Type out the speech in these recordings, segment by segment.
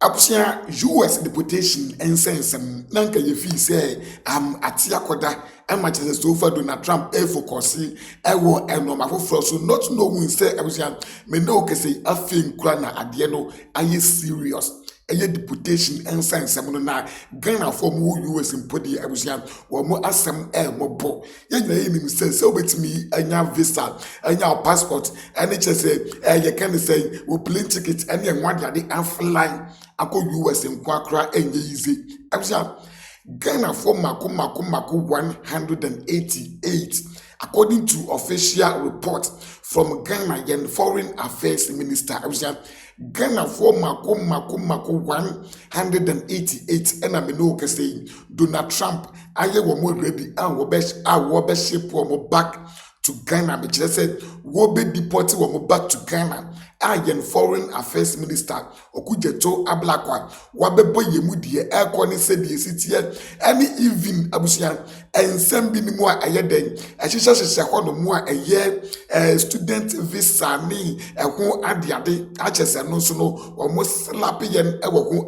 Abusia US deportation and sense nanka ye feel say atia koda Manchester so far Donald Trump focus wo normal for so not knowing say abusia me no ke say afin kura na ade no aye serious deportation and sense na Ghana for mo US impodi abusia wo mo asem mo bo ye nyina nim say obetimi anya visa anya passport and it say ye can say we plane ticket and ye nwade ade fly ako US nkwa enye easy abusia Ghana for mako 188 according to official report from Ghanaian Foreign Affairs Minister abusia Ghana for mako 188 and I know ke say Donald Trump aye wo mo ready wo be ship wo back to Ghana me say wo be deport wo back to Ghana Ayen Foreign Affairs Minister Okujeto Ablakwa wabebo yemu die ekoni se die sitie any even abusia ensem bi ni mu a ayeden ahihye hono mu a eye student visa ni ho adeade achese no so no omo slap yen ewo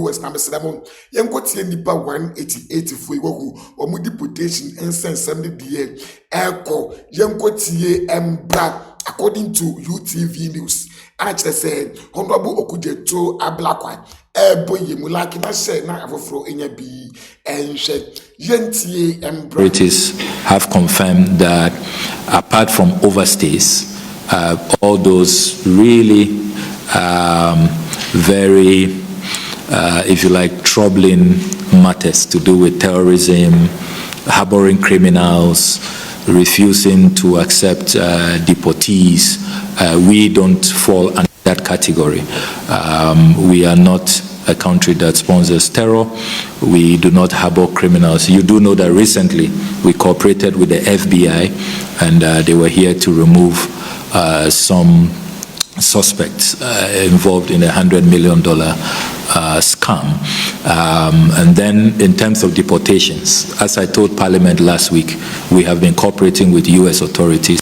US na mesremo yenkotie nipa 188 fo iwogu omo deportation ensem ni die eko yenkotie embra according to UTV News. Actually said, Honorable Okujeto Ablakwa, Boyemulaki, na say na afofro enya bi enhwe yentie embra. Authorities have confirmed that apart from overstays, all those really very, if you like, troubling matters to do with terrorism, harboring criminals, refusing to accept deportees, we don't fall under that category. We are not a country that sponsors terror. We do not harbor criminals. You do know that recently we cooperated with the FBI and they were here to remove some suspects involved in a $100 million scam. And then in terms of deportations, as I told Parliament last week, we have been cooperating with US authorities.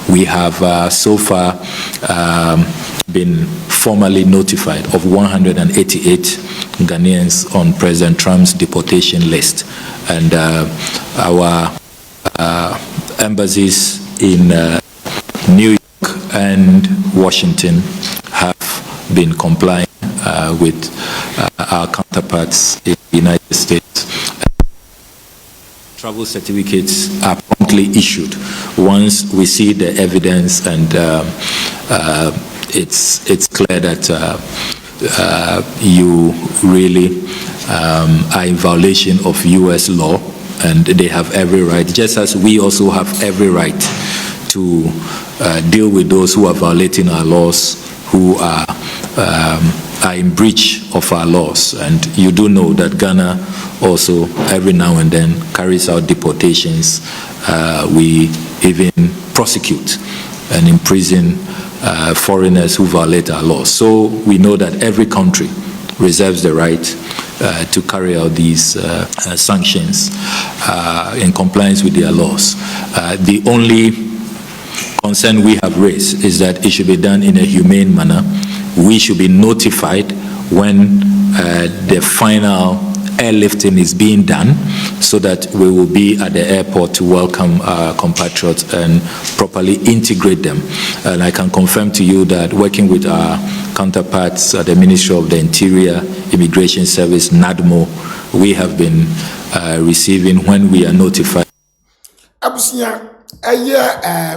We have so far been formally notified of 188 Ghanaians on President Trump's deportation list. And our embassies in New York and Washington have been complying with our counterparts in the United States. Travel certificates are promptly issued once we see the evidence and it's clear that you really are in violation of US law, and they have every right, just as we also have every right to deal with those who are violating our laws, who are in breach of our laws. And you do know that Ghana also every now and then carries out deportations. We even prosecute and imprison foreigners who violate our laws. So we know that every country reserves the right to carry out these sanctions in compliance with their laws. The only concern we have raised is that it should be done in a humane manner. We should be notified when the final airlifting is being done, so that we will be at the airport to welcome our compatriots and properly integrate them. And I can confirm to you that working with our counterparts at the Ministry of the Interior, Immigration Service, NADMO, we have been receiving when we are notified.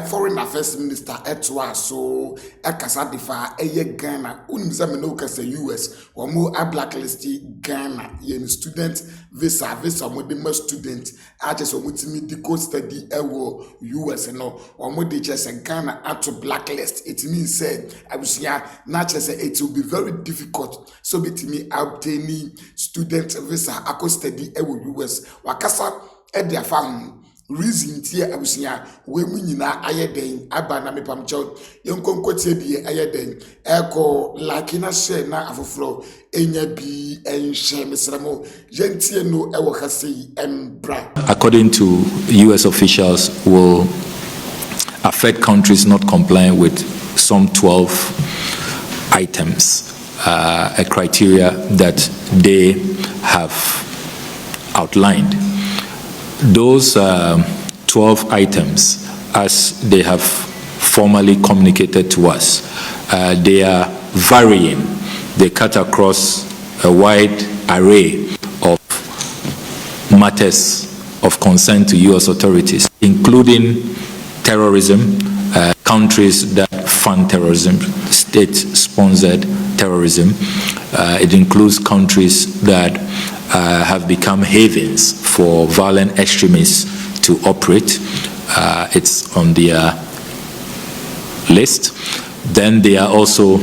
Foreign Affairs Minister etwa so ekasa difa Ghana unimza me no kasa US wo mo blacklist Ghana yen student visa mo de ma student aje so mutimi di co study ewo US no wo mo de chese Ghana at blacklist. It means say abusia na chese it will be very difficult so betimi obtaining student visa ako study ewo US wakasa e dia fam reason tie abusia we mu nyina ayeden aba na mepam chaw yenkonkotie die ayeden eko lakina she na afoforo enya bi enhye mesramo yentie no ewo kase embra. According to US officials, will affect countries not complying with some 12 items a criteria that they have outlined. Those 12 items, as they have formally communicated to us, they are varying. They cut across a wide array of matters of concern to U.S. authorities, including terrorism, countries that fund terrorism, state-sponsored terrorism. It includes countries that have become havens for violent extremists to operate. It's on their list. Then they are also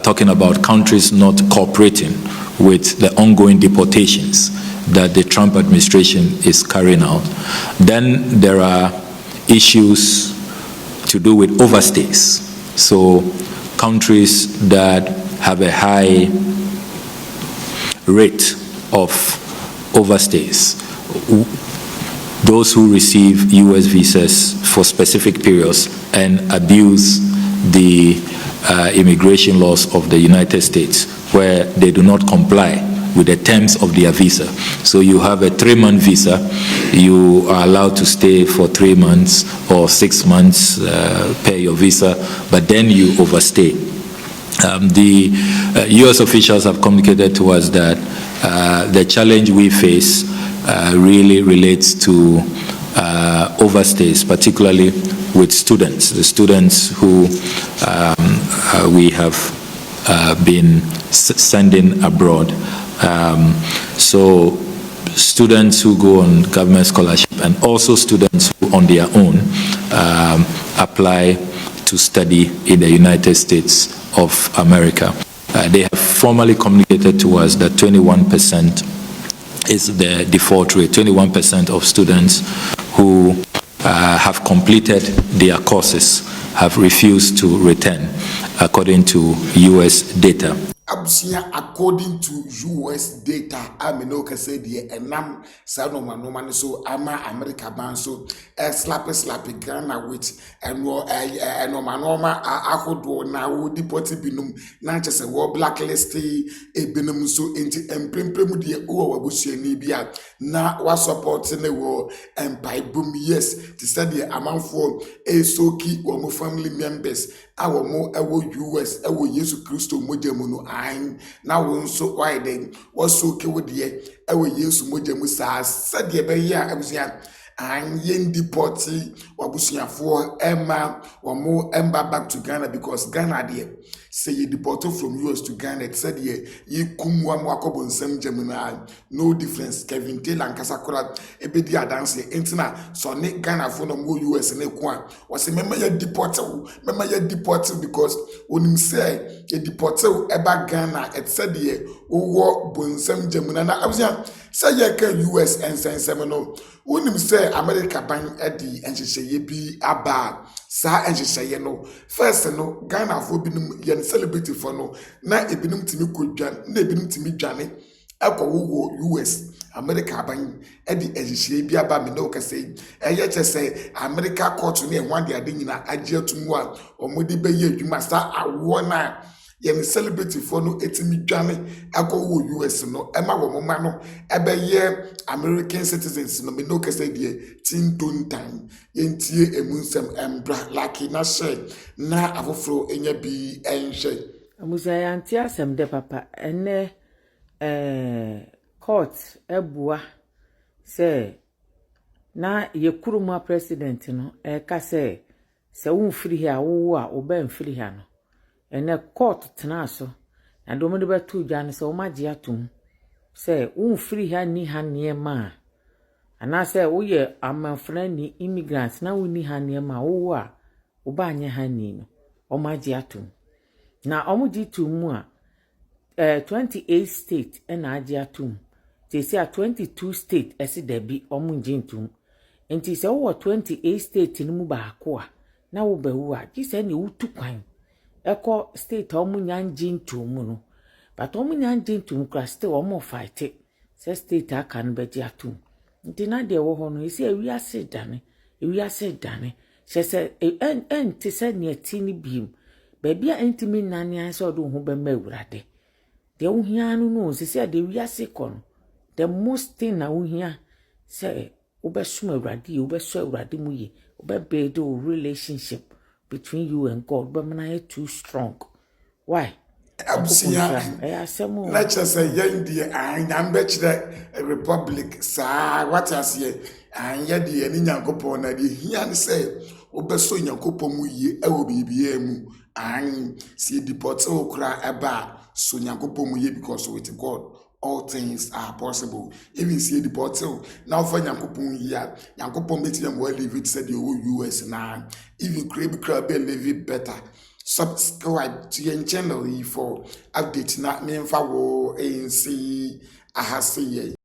talking about countries not cooperating with the ongoing deportations that the Trump administration is carrying out. Then there are issues to do with overstays. So countries that have a high rate of overstays, those who receive U.S. visas for specific periods and abuse the immigration laws of the United States, where they do not comply with the terms of their visa. So you have a 3-month visa, you are allowed to stay for 3 months or 6 months, pay your visa, but then you overstay. The U.S. officials have communicated to us that the challenge we face really relates to overstays, particularly with students, the students who we have been sending abroad. So students who go on government scholarship and also students who on their own apply to study in the United States of America. They have formally communicated to us that 21% is the default rate. 21% of students who have completed their courses have refused to return, according to U.S. data. According to US data, I mean, okay, say the enam Sanoma so ama America ban so slappy Ghana with and norma ahodo na deport binum na just a war blacklist a binum so into empremu de o wabusuani bia na wa support ne war empire boom yes to study amount for a soki or family members our more US Yesu Christo mojamuno na won so why then was so ke wodie ewe Yesu mojamu sa said ye be ya abusia an yen deporti wabusuafo emma wo emba back to Ghana because Ghana there say you deported from US to Ghana it said ye kumwa mwakobo nsem jamuna no difference Kevin Taylor and Kasakura ebedi adanse entina so ne Ghana for no US ne kwa was remember ye deported because onim say ye deported eba Ghana it said ye wo bonsem jamuna na abusia say ye can US ensensem no onim say America ban edi enhyehyeye bi aba sa enhyehyeye no first no Ghana for binum ye celebrity for no na ebinum timi kodwan na ebinum timi dwane akwo US America ban edi enhyehyeye bi aba me no kase eye chese America court na enwan de ade nyina agye atumu a omodi be ye adwuma sa awo na ye celebrity for no etimi dwane akwo US no ema wo moma no ebe ye American citizens no me no kase de tin dontan yentie emunsem embra like na share na afofro enya bi enhye amusa yanti asem de papa ene court ebua se na yekuruma president no ka se wonfiri ha wo a oba mfiri ha no ene court tena so na do mo de betu dwan se o magye atum se wonfiri ha ni ha niema ana se wo ye amanfra ni immigrants na woni ha niema wo a oba anye ha ni no o magye atum na omuji tumu a 28 state na agye atum te se a 22 state esi debi omunji ntum enti se wo 28 state ni mu ba ko a na wo ba wu a ji se ne wutu kwan eko state omunya nji ntum no but omunya nji ntum kra still omo fight se state aka no be atum enti na de wo ho no esi ewiase dane se se en te se ne ti ni biem baby a intimi nani an so do ho be ma awurade de wo hia no no se de wiase kɔ no the most thing na wo hia say wo be sum awurade wo be so awurade mu ye wo be build a relationship between you and God but man too strong why Absia asemo na kyerɛ sɛ yɛn deɛ anyam bɛkyerɛ republic saa what as ye anyɛ deɛ ne nyankopɔn na deɛ hia ne sɛ wobɛsɔ nyankopɔn mu yie ɛwɔ biribiara mu an si deport okra ɛba so nyankopɔn mu yie because with God all things are possible even see deport now for nyankopɔn yie nyankopɔn betim mo live it said the US na even crab live better. Subscribe to your channel for updates na me mfa wo ANC ahase